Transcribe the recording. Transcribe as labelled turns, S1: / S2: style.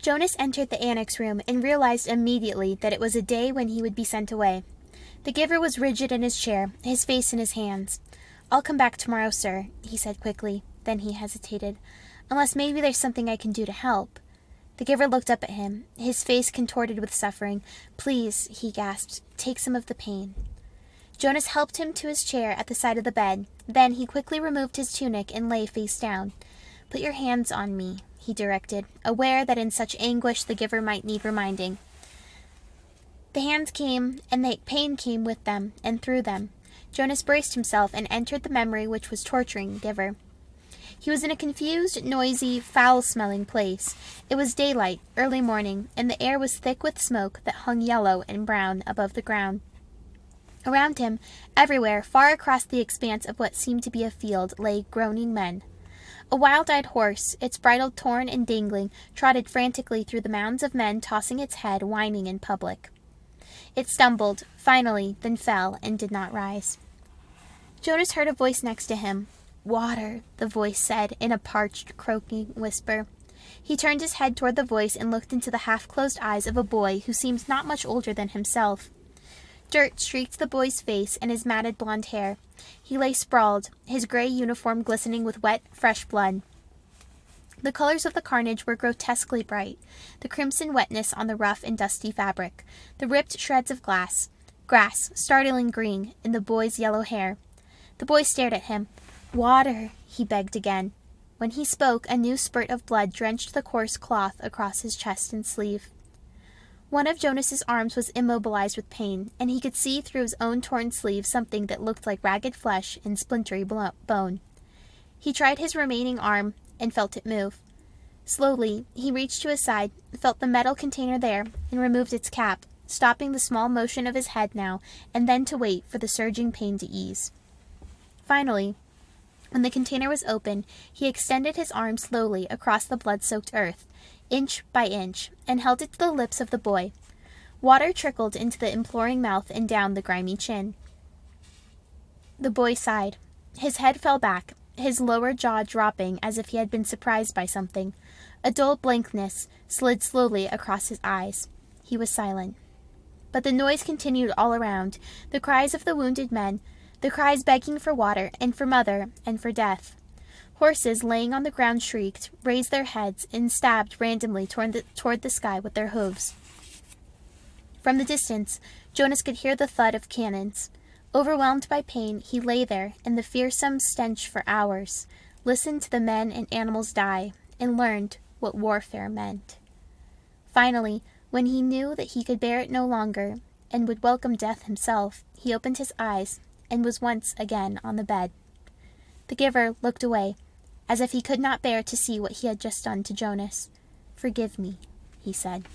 S1: Jonas entered the annex room and realized immediately that it was a day when he would be sent away. The giver was rigid in his chair, his face in his hands. "I'll come back tomorrow, sir," he said quickly. Then he hesitated. "Unless maybe there's something I can do to help." The giver looked up at him, his face contorted with suffering. "Please," he gasped, "take some of the pain." Jonas helped him to his chair at the side of the bed. Then he quickly removed his tunic and lay face down. "Put your hands on me," he directed, aware that in such anguish the giver might need reminding. The hands came, and the pain came with them and through them. Jonas braced himself and entered the memory which was torturing the giver. He was in a confused, noisy, foul-smelling place. It was daylight, early morning, and the air was thick with smoke that hung yellow and brown above the ground. Around him, everywhere, far across the expanse of what seemed to be a field, lay groaning men. A wild-eyed horse, its bridle torn and dangling, trotted frantically through the mounds of men, tossing its head, whining in public. It stumbled, finally, then fell, and did not rise. Jonas heard a voice next to him. "Water," the voice said, in a parched, croaking whisper. He turned his head toward the voice and looked into the half-closed eyes of a boy who seemed not much older than himself. Dirt streaked the boy's face and his matted blond hair. He lay sprawled, his gray uniform glistening with wet, fresh blood. The colors of the carnage were grotesquely bright, the crimson wetness on the rough and dusty fabric, the ripped shreds of grass, startling green, in the boy's yellow hair. The boy stared at him. "Water," he begged again. When he spoke, a new spurt of blood drenched the coarse cloth across his chest and sleeve. One of Jonas's arms was immobilized with pain, and he could see through his own torn sleeve something that looked like ragged flesh and splintery bone. He tried his remaining arm and felt it move. Slowly, he reached to his side, felt the metal container there, and removed its cap, stopping the small motion of his head now, and then to wait for the surging pain to ease. Finally, when the container was open, he extended his arm slowly across the blood-soaked earth, inch by inch, and held it to the lips of the boy. Water trickled into the imploring mouth and down the grimy chin. The boy sighed. His head fell back, his lower jaw dropping as if he had been surprised by something. A dull blankness slid slowly across his eyes. He was silent. But the noise continued all around, the cries of the wounded men, the cries begging for water and for mother and for death. Horses laying on the ground shrieked, raised their heads, and stabbed randomly toward the sky with their hooves. From the distance, Jonas could hear the thud of cannons. Overwhelmed by pain, he lay there in the fearsome stench for hours, listened to the men and animals die, and learned what warfare meant. Finally, when he knew that he could bear it no longer, and would welcome death himself, he opened his eyes, and was once again on the bed. The giver looked away, as if he could not bear to see what he had just done to Jonas. "Forgive me," he said.